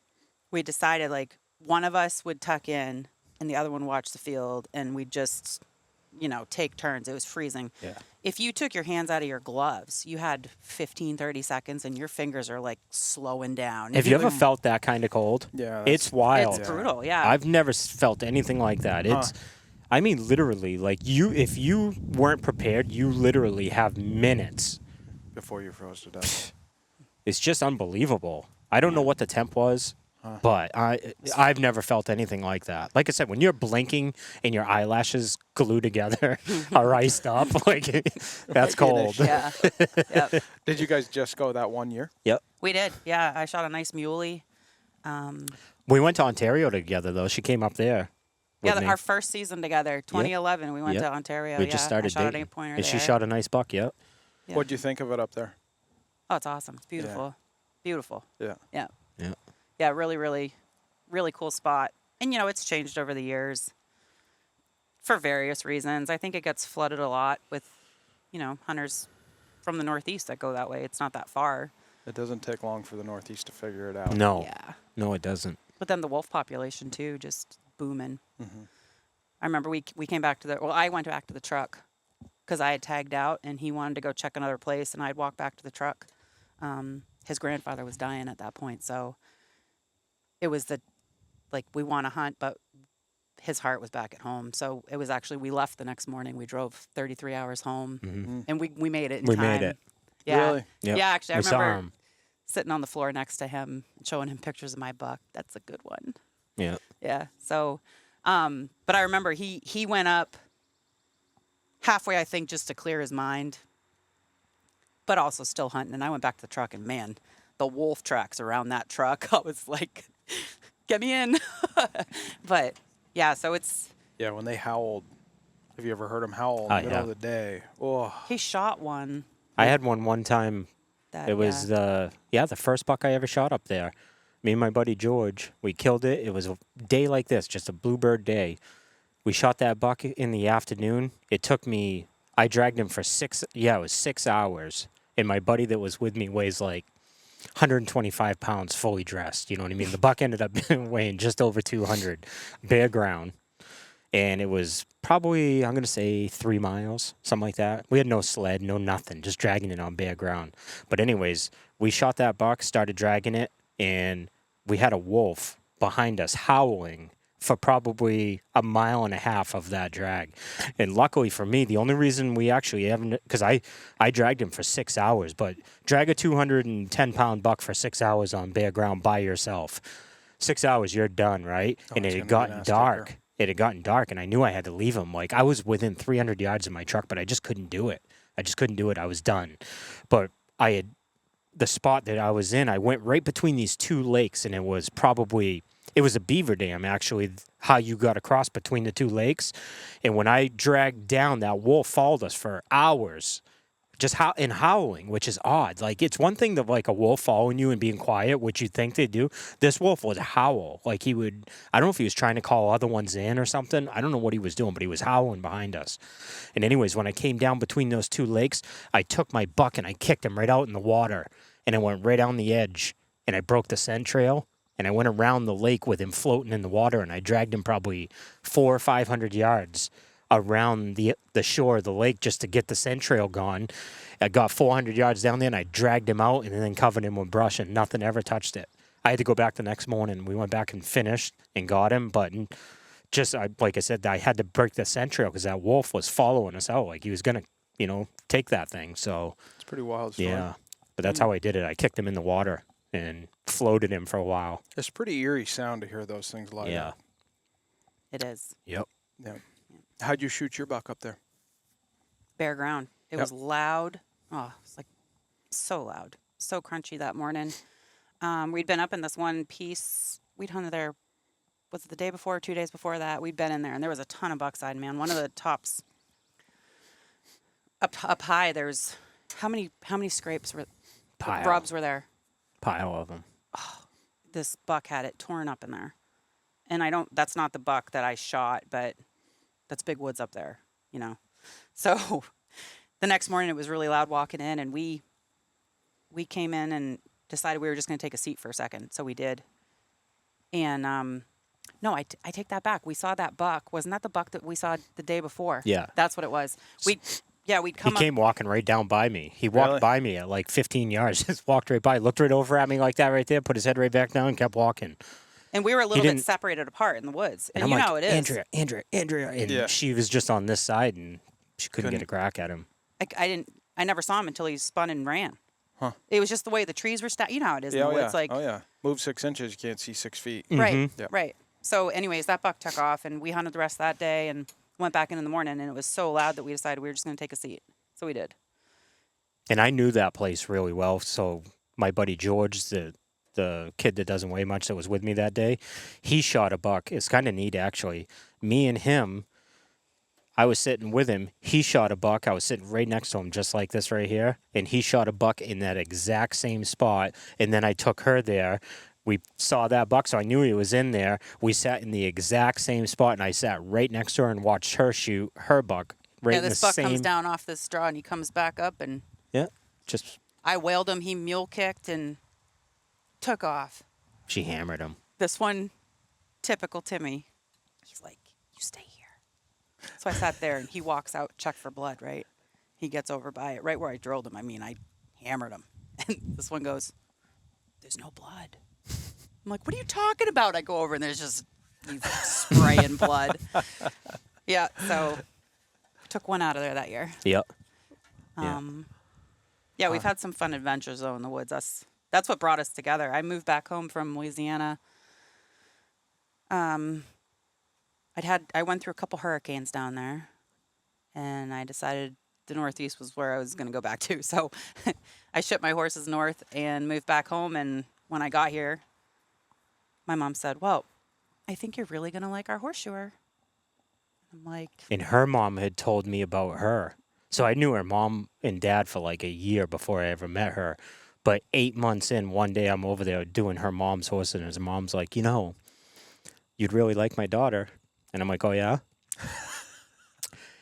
we decided like one of us would tuck in and the other one watch the field, and we'd just, take turns. It was freezing. Yeah. If you took your hands out of your gloves, you had 15, 30 seconds and your fingers are like slowing down. Have you ever felt that kind of cold? Yeah, It's wild. It's brutal, yeah. I've never felt anything like that. I mean, literally, like if you weren't prepared, you literally have minutes. before you froze to death. It's just unbelievable. I don't know what the temp was, but I've never felt anything like that. Like I said, when you're blinking and your eyelashes glue together are iced up, like that's cold. Yeah. Yep. Did you guys just go that 1 year? Yep. We did. Yeah. I shot a nice muley. We went to Ontario together, though. She came up there. Yeah, with me. our first season together, 2011, we went to Ontario. We just started I shot dating. an 8-pointer And she there. shot a nice buck, yep. Yeah. What'd you think of it up there? Oh, it's awesome. It's beautiful. Beautiful. Yeah. Yeah. Yeah. Yeah, really, really, really cool spot. And, it's changed over the years for various reasons. I think it gets flooded a lot with, hunters from the Northeast that go that way. It's not that far. It doesn't take long for the Northeast to figure it out. No. Yeah. No, it doesn't. But then the wolf population, too, just booming. Mm-hmm. I remember we came back I went back to the truck because I had tagged out and he wanted to go check another place, and I'd walk back to the truck. His grandfather was dying at that point, so it was we want to hunt, but his heart was back at home. So it was actually, we left the next morning. We drove 33 hours home, and we made it in time. We made it. Yeah. Really? Yep. Yeah, actually, I We saw remember him. sitting on the floor next to him and showing him pictures of my buck. That's a good one. Yeah. Yeah. So, but I remember he went up halfway, I think, just to clear his mind, but also still hunting. And I went back to the truck, and man, the wolf tracks around that truck, I was like, get me in. But yeah, so it's. Yeah, when they howled. Have you ever heard them howl in the middle of the day? Oh, He shot one. I had one time. It was the first buck I ever shot up there. Me and my buddy George, we killed it. It was a day like this, just a bluebird day. We shot that buck in the afternoon. It took me, I dragged him for 6 hours. And my buddy that was with me weighs like 125 pounds fully dressed. You know what I mean? The buck ended up weighing just over 200, bare ground. And it was probably, I'm going to say 3 miles, something like that. We had no sled, no nothing, just dragging it on bare ground. But anyways, we shot that buck, started dragging it, and we had a wolf behind us howling for probably 1.5 miles of that drag. And luckily for me, the only reason we actually haven't, because I dragged him for 6 hours, but drag a 210-pound buck for 6 hours on bare ground by yourself. 6 hours, you're done, right? Oh, And it's it had gonna be gotten an dark. ass-kicker. It had gotten dark, and I knew I had to leave him. Like, I was within 300 yards of my truck, but I just couldn't do it. I was done. But the spot that I was in, I went right between these two lakes, and it was a beaver dam, actually, how you got across between the two lakes. And when I dragged down, that wolf followed us for hours, just howling, which is odd. Like, it's one thing to, like, a wolf following you and being quiet, which you'd think they'd do. This wolf would howl. Like, I don't know if he was trying to call other ones in or something. I don't know what he was doing, but he was howling behind us. And anyways, when I came down between those two lakes, I took my buck and I kicked him right out in the water. And I went right on the edge, and I broke the scent trail. And I went around the lake with him floating in the water, and I dragged him probably 400 or 500 yards around the shore of the lake just to get the scent trail gone. I got 400 yards down there, and I dragged him out and then covered him with brush, and nothing ever touched it. I had to go back the next morning. We went back and finished and got him, but like I said, I had to break the scent trail because that wolf was following us out. Like, he was going to, take that thing. So it's a pretty wild story. yeah, but that's how I did it. I kicked him in the water and floated him for a while. It's a pretty eerie sound to hear those things live. Yeah. It is. Yep. Yeah. How'd you shoot your buck up there? Bare ground. It Yep. was loud. Oh, it was like so loud. So crunchy that morning. We'd been up in this one piece. We'd hunted there, was it the day before or 2 days before that? We'd been in there, and there was a ton of buckside, man. One of the tops up high, there's how many scrapes were Pile. rubs were there? Pile of them. this buck had it torn up in there. And that's not the buck that I shot, but that's big woods up there, you know. So the next morning it was really loud walking in, and we came in and decided we were just going to take a seat for a second. So we did. And no, I take that back. We saw that buck. Wasn't that the buck that we saw the day before? Yeah. That's what it was. We'd come He came walking right down by me. He walked by me at like 15 yards, just walked right by, looked right over at me like that right there, put his head right back down and kept walking. And we were a little bit separated apart in the woods. And you know how it is. Andrea. And she was just on this side, and she couldn't get a crack at him. I never saw him until he spun and ran. Huh. It was just the way the trees were stacked. You know how it is in the woods. Like, Move 6 inches, you can't see 6 feet. Right, right. So anyways, that buck took off, and we hunted the rest of that day and went back in the morning, and it was so loud that we decided we were just going to take a seat. So we did. And I knew that place really well, so my buddy George, the kid that doesn't weigh much that was with me that day, he shot a buck. It's kind of neat, actually. Me and him, I was sitting with him. He shot a buck. I was sitting right next to him, just like this right here. And he shot a buck in that exact same spot. And then I took her there. We saw that buck, so I knew he was in there. We sat in the exact same spot, and I sat right next to her and watched her shoot her buck. Right in this the buck same... comes down off this straw, and he comes back up, and just... I wailed him. He mule kicked and took off. She hammered him. This one, typical Timmy, he's like, you stay here. So I sat there, and he walks out, check for blood, right? He gets over by it, right where I drilled him. I mean, I hammered him. And this one goes, there's no blood. I'm like, what are you talking about? I go over, and there's just he's spraying blood. Yeah, so took one out of there that year. Yep. Yeah, we've had some fun adventures, though, in the woods. That's what brought us together. I moved back home from Louisiana. I went through a couple hurricanes down there, and I decided the Northeast was where I was going to go back to. So I shipped my horses north and moved back home. And when I got here, my mom said, well, I think you're really going to like our horseshoer. I'm like... And her mom had told me about her. So I knew her mom and dad for like a year before I ever met her. But 8 months in, one day I'm over there doing her mom's horse, and his mom's like, you know, you'd really like my daughter. And I'm like, oh, yeah?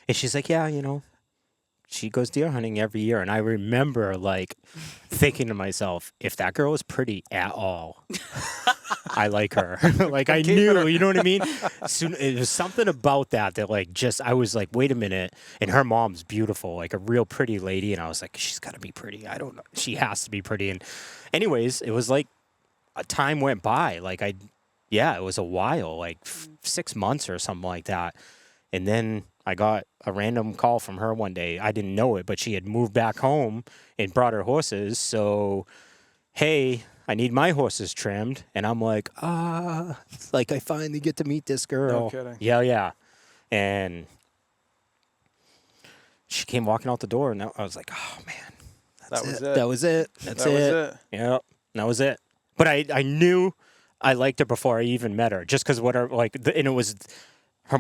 And she's like, yeah, you know, she goes deer hunting every year. And I remember, like, thinking to myself, if that girl is pretty at all, I like her. Like, I knew, you know what I mean? So it was something about that, like, just, I was like, wait a minute. And her mom's beautiful, like a real pretty lady. And I was like, she's got to be pretty. I don't know. She has to be pretty. And anyways, it was like a time went by. Like, it was a while, like 6 months or something like that. And then I got a random call from her one day. I didn't know it, but she had moved back home and brought her horses. So, hey, I need my horses trimmed. And I'm like, like I finally get to meet this girl. No kidding. Yeah. And she came walking out the door, and I was like, oh, man. That was it. That's it. Yeah, that was it. But I knew I liked her before I even met her, just because and it was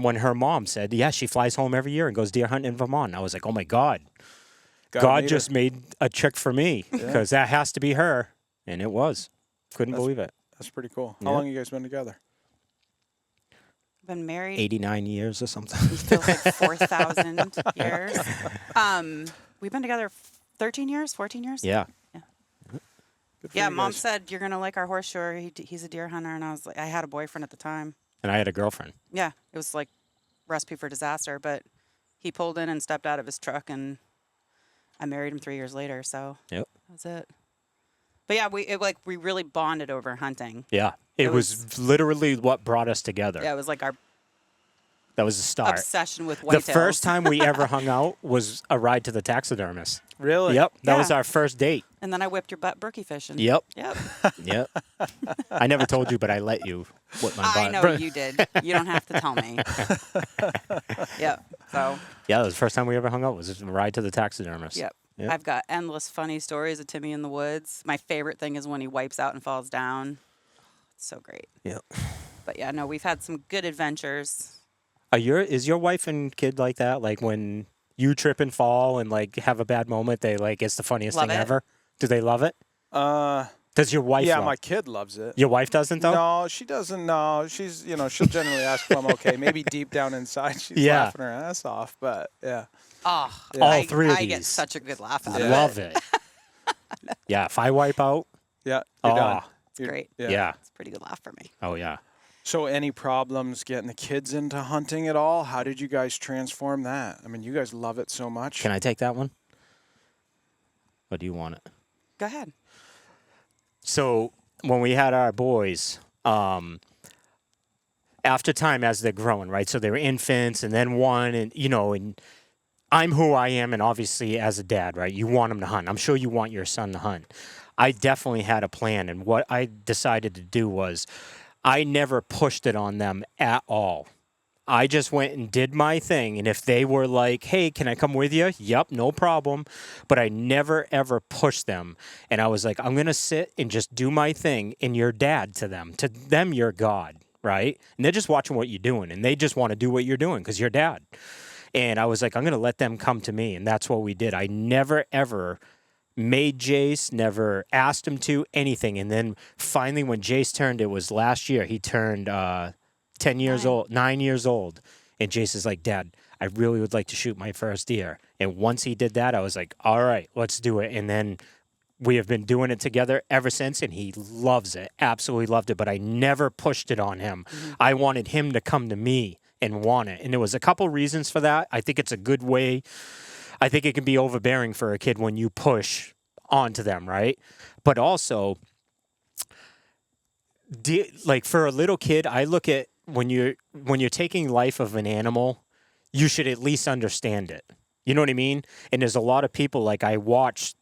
when her mom said, yeah, she flies home every year and goes deer hunting in Vermont. And I was like, oh my God, God just made a chick for me, because that has to be her, and it was. Couldn't believe it. That's pretty cool. How long have you guys been together? Been married 89 years or something. It feels like 4,000 years. We've been together 13 years, 14 years. Yeah. Yeah, Mom said, you're going to like our horseshoer. He's a deer hunter. And I was like, I had a boyfriend at the time. And I had a girlfriend. Yeah, it was like recipe for disaster. But he pulled in and stepped out of his truck, and I married him 3 years later. So that was it. But yeah, we really bonded over hunting. Yeah, it was literally what brought us together. Yeah, it was like that was the start. Obsession with whitetails. The first time we ever hung out was a ride to the taxidermist. Really? Yep, that was our first date. And then I whipped your butt berkey fishing. Yep. Yep. I never told you, but I let you whip my butt. I know you did. You don't have to tell me. Yep. So. Yeah, that was the first time we ever hung out. Was a ride to the taxidermist. Yep. I've got endless funny stories of Timmy in the woods. My favorite thing is when he wipes out and falls down. It's so great. Yep. But yeah, no, we've had some good adventures. Is your wife and kid like that? Like when you trip and fall and like have a bad moment, they like it's the funniest thing ever. Do they love it? Does your wife? Yeah, my kid loves it. Your wife doesn't though. No, she doesn't. No, she's she'll generally ask if I'm okay. Maybe deep down inside she's Yeah. laughing her ass off, but yeah. Oh, Yeah. All three of I get these. such a good laugh out I of love it. it. Yeah, if I wipe out, Yeah, you're done. It's great. yeah. It's a pretty good laugh for me. Oh yeah. So any problems getting the kids into hunting at all? How did you guys transform that? I mean, you guys love it so much. Can I take that one? Or do you want it? Go ahead. So when we had our boys, after time as they're growing, right? So they were infants and then one, and and I'm who I am, and obviously as a dad, right? You want them to hunt. I'm sure you want your son to hunt. I definitely had a plan, and what I decided to do was I never pushed it on them at all. I just went and did my thing. And if they were like, hey, can I come with you? Yep, no problem. But I never, ever pushed them. And I was like, I'm going to sit and just do my thing. And you're dad to them. To them, you're God, right? And they're just watching what you're doing. And they just want to do what you're doing because you're dad. And I was like, I'm going to let them come to me. And that's what we did. I never, ever made Jace, never asked him to, anything. And then finally when Jace turned, it was last year, he turned 10 years old, 9 years old. And Jace is like, Dad, I really would like to shoot my first deer. And once he did that, I was like, all right, let's do it. And then we have been doing it together ever since, and he loves it, absolutely loved it. But I never pushed it on him. Mm-hmm. I wanted him to come to me and want it. And there was a couple reasons for that. I think it's a good way. I think it can be overbearing for a kid when you push onto them, right? But also, like for a little kid, I look at when you're taking life of an animal, you should at least understand it. You know what I mean? And there's a lot of people, like I watch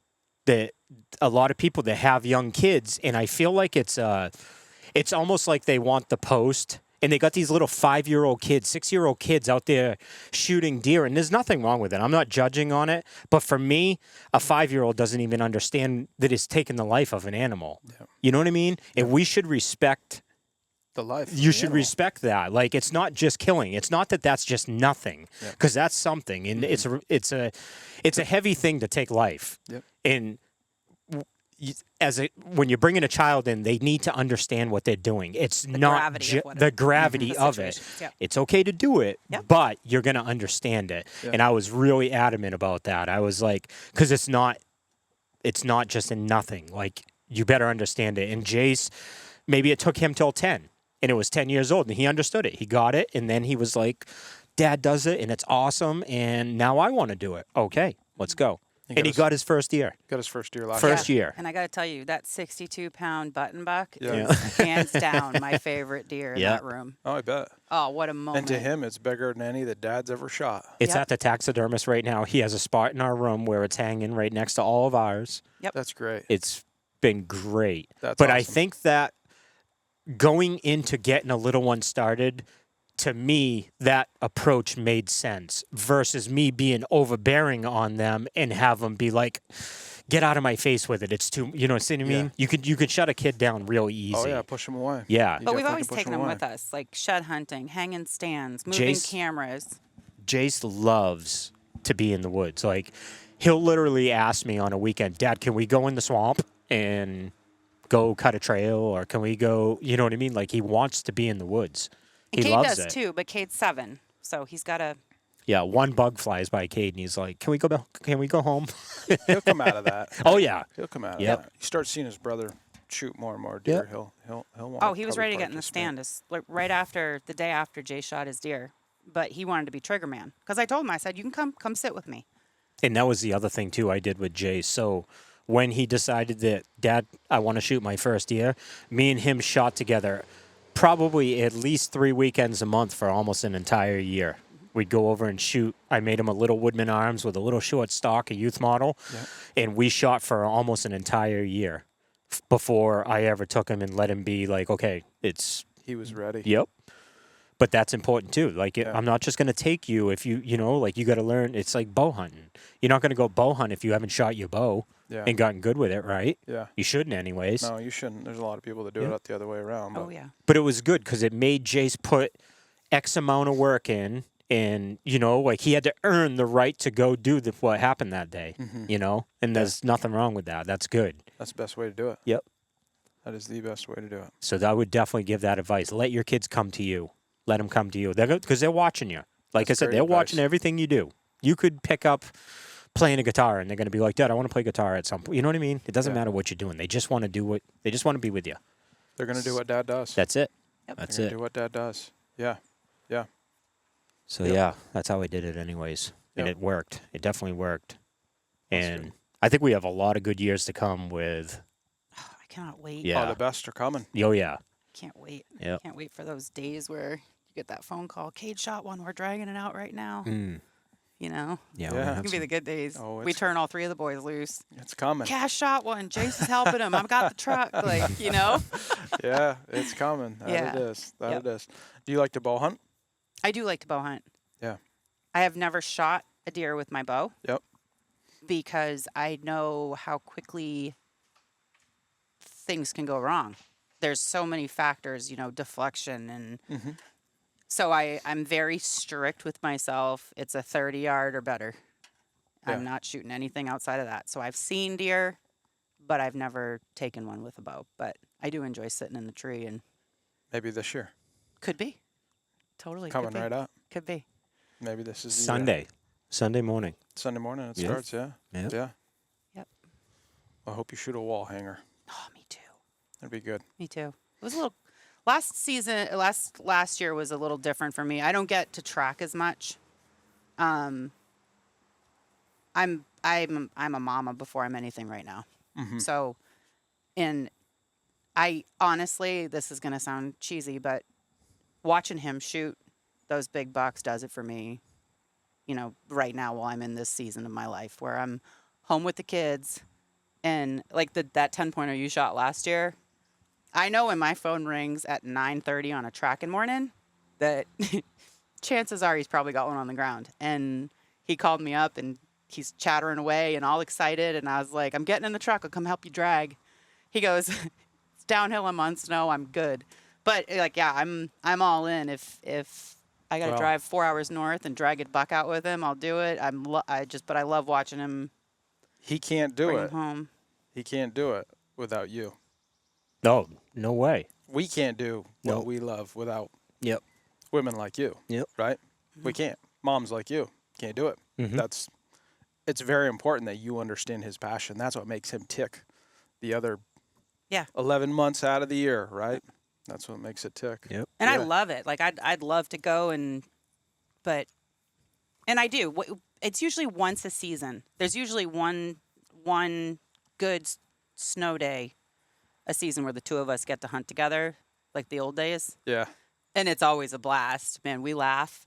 that, a lot of people that have young kids, and I feel like it's almost like they want the post. And they got these little 5-year-old kids, 6-year-old kids out there shooting deer. And there's nothing wrong with it. I'm not judging on it. But for me, a 5-year-old doesn't even understand that it's taken the life of an animal. Yeah. You know what I mean? Yeah. And we should respect the life. You should respect that. Like, it's not just killing. It's not that that's just nothing, because that's something. And it's a heavy thing to take life. Yep. And when you're bringing a child in, they need to understand what they're doing. It's not the gravity of it. Yep. It's okay to do it, but you're going to understand it. Yep. And I was really adamant about that. I was like, because it's not just in nothing. Like, you better understand it. And Jace, maybe it took him till 10, and it was 10 years old, and he understood it. He got it, and then he was like, Dad does it, and it's awesome, and now I want to do it. Okay, let's go. And he got his first deer. Got his first deer last First year. And I got to tell you, that 62-pound button buck is hands down my favorite deer in that room. Oh, I bet. Oh, what a moment. And to him, it's bigger than any that Dad's ever shot. It's at the taxidermist right now. He has a spot in our room where it's hanging right next to all of ours. Yep. That's great. It's been great. But awesome. I think that going into getting a little one started, to me, that approach made sense versus me being overbearing on them and have them be like, get out of my face with it. It's too, you know what I mean? You could shut a kid down real easy. Oh, yeah, push them away. Yeah. But we've always taken them with us, like shed hunting, hanging stands, moving cameras. Jace loves to be in the woods. Like, he'll literally ask me on a weekend, Dad, can we go in the swamp and go cut a trail? Or can we go, you know what I mean? Like, he wants to be in the woods. And he Cade loves does it. too, but Cade's 7, so he's got to. Yeah, one bug flies by Cade, and he's like, "Can we go home?" He'll come out of that. Oh yeah, he'll come out of that. You start seeing his brother shoot more and more deer. He'll want. Oh, he was ready to get in the stand. Right after the day after Jay shot his deer, but he wanted to be trigger man because I told him, I said, "You can come sit with me." And that was the other thing too I did with Jay. So when he decided that, Dad, I want to shoot my first deer, me and him shot together. Probably at least 3 weekends a month for almost an entire year. We'd go over and shoot. I made him a little Woodman Arms with a little short stock, a youth model, and we shot for almost an entire year before I ever took him and let him be like, okay, he was ready. Yep. But that's important too. Like, I'm not just going to take you if you like, you got to learn. It's like bow hunting. You're not going to go bow hunt if you haven't shot your bow and gotten good with it, right? Yeah. You shouldn't anyways. No, you shouldn't. There's a lot of people that do it the other way around. But. Oh, yeah. But it was good because it made Jace put X amount of work in, and, like, he had to earn the right to go do what happened that day, and there's nothing wrong with that. That's good. That's the best way to do it. Yep. That is the best way to do it. So I would definitely give that advice. Let your kids come to you. Let them come to you. Because they're watching you. Like That's I said, great they're advice. watching everything you do. You could pick up playing a guitar, and they're going to be like, Dad, I want to play guitar at some point. You know what I mean? It doesn't matter what you're doing. They just want to do what. They just want to be with you. They're going to do what Dad does. That's it. Yep. That's They're it. gonna do what Dad does. Yeah. Yeah. So Yep. yeah, that's how I did it anyways. And Yep. it worked. It definitely worked. That's And good. I think we have a lot of good years to come with, I cannot wait. Yeah. Oh, the best are coming. oh yeah. Can't wait. Yep. Can't wait for those days where you get that phone call. Cade shot one. We're dragging it out right now. Mm. You know, Yeah. Yeah. we'll it's have gonna be some- the good days. Oh, We it's- turn all 3 of the boys loose. It's coming. Cash shot one. Jace is helping him. I've got the truck. Like, you know. Yeah, it's coming. That Yeah. it is. That Yep. it is. Do you like to bow hunt? I do like to bow hunt. Yeah. I have never shot a deer with my bow. Yep. Because I know how quickly things can go wrong. There's so many factors, deflection and Mm-hmm. so I'm very strict with myself. It's a 30-yard or better. Yeah. I'm not shooting anything outside of that. So I've seen deer, but I've never taken one with a bow. But I do enjoy sitting in the tree, and Maybe this year. could be. Totally. Coming could be. right up. Could be. Maybe this is the year. Sunday morning. Sunday morning it Yeah. starts, yeah. Yep. Yeah. Yep. I hope you shoot a wall hanger. Oh, me too. That'd be good. Me too. It was a little last year was a little different for me. I don't get to track as much. I'm a mama before I'm anything right now. Mm-hmm. So, and I honestly, this is gonna sound cheesy, but watching him shoot those big bucks does it for me. Right now while I'm in this season of my life where I'm home with the kids, and like that 10-pointer you shot last year. I know when my phone rings at 9:30 on a tracking morning that chances are he's probably got one on the ground. And he called me up and he's chattering away and all excited. And I was like, I'm getting in the truck. I'll come help you drag. He goes, it's downhill. I'm on snow. I'm good. But yeah, I'm all in. If I got to Well- drive 4 hours north and drag a buck out with him, I'll do it. But I love watching him He can't do bring it. him home. He can't do it without you. No, no way. We can't do what No. we love without Yep. women like you. Yep. Right? We can't. Moms like you can't do it. Mhm. It's very important that you understand his passion. That's what makes him tick the other Yeah. 11 months out of the year, right? That's what makes it tick. Yep. And I Yeah. love it. Like I'd love to go and I do. It's usually once a season. There's usually one good snow day a season where the two of us get to hunt together, like the old days. Yeah. And it's always a blast. Man, we laugh.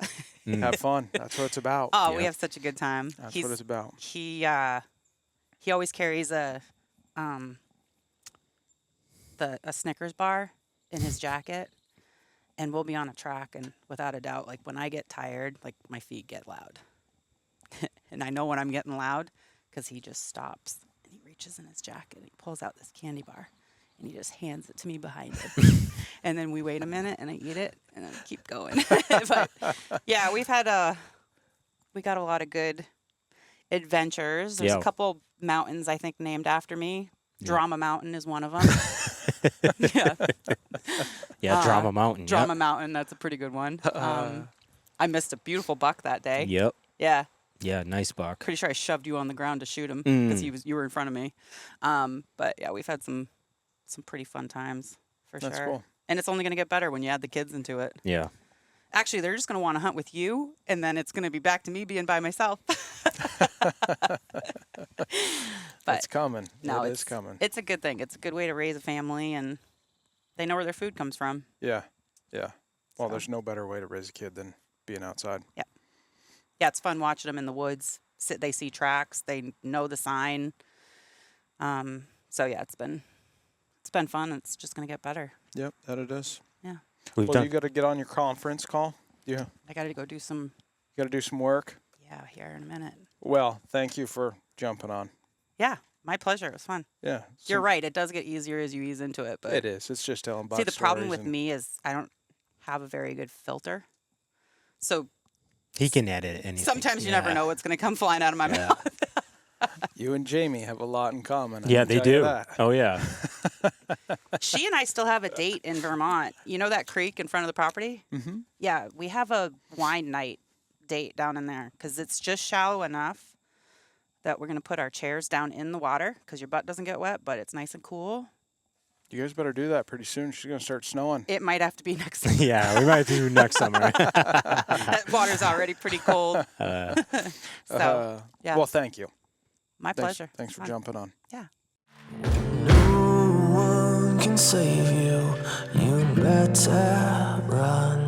Have fun. That's what it's about. Oh, we Yeah. have such a good time. That's what it's about. He always carries a Snickers bar in his jacket, and we'll be on a track, and without a doubt, like when I get tired, like my feet get loud. And I know when I'm getting loud because he just stops and he reaches in his jacket and he pulls out this candy bar and he just hands it to me behind it. And then we wait a minute and I eat it and then keep going. But yeah, we got a lot of good adventures. There's Yeah. a couple mountains I think named after me. Drama Mountain is one of them. Yeah. Yeah, Drama Mountain. Drama Mountain, that's a pretty good one. I missed a beautiful buck that day. Yep. Yeah. Yeah, nice buck. Pretty sure I shoved you on the ground to shoot him because you were in front of me. But yeah, we've had some pretty fun times for That's sure. cool. And it's only going to get better when you add the kids into it. Yeah. Actually, they're just going to want to hunt with you, and then it's going to be back to me being by myself. It's coming. No, It is coming. It's a good thing. It's a good way to raise a family, and they know where their food comes from. Yeah. Yeah. Well, So. there's no better way to raise a kid than being outside. Yeah, it's fun watching them in the woods. They see tracks. They know the sign. So yeah, it's been fun. It's just going to get better. Yep, that it is. Yeah. We've Well, done. you got to get on your conference call. Yeah. I got to go do some, You got to do some work. here in a minute. Well, thank you for jumping on. Yeah, my pleasure. It was fun. Yeah. You're right. It does get easier as you ease into it. But It is. It's just telling see, the problem backstories with and- me is I don't have a very good filter. So He can edit anything. sometimes you never Yeah. know what's going to come flying out of my Yeah. mouth. You and Jamie have a lot in common. I Yeah, can they tell you do. that. Oh yeah. She and I still have a date in Vermont. You know that creek in front of the property? Mm-hmm. Yeah, we have a wine night date down in there because it's just shallow enough that we're going to put our chairs down in the water because your butt doesn't get wet, but it's nice and cool. You guys better do that pretty soon. She's going to start snowing. It might have to be next summer. Yeah, we might do next summer. That water's already pretty cold. So, yeah. Well, thank you. My pleasure. Thanks for jumping on. Yeah. No one can save you. You better run.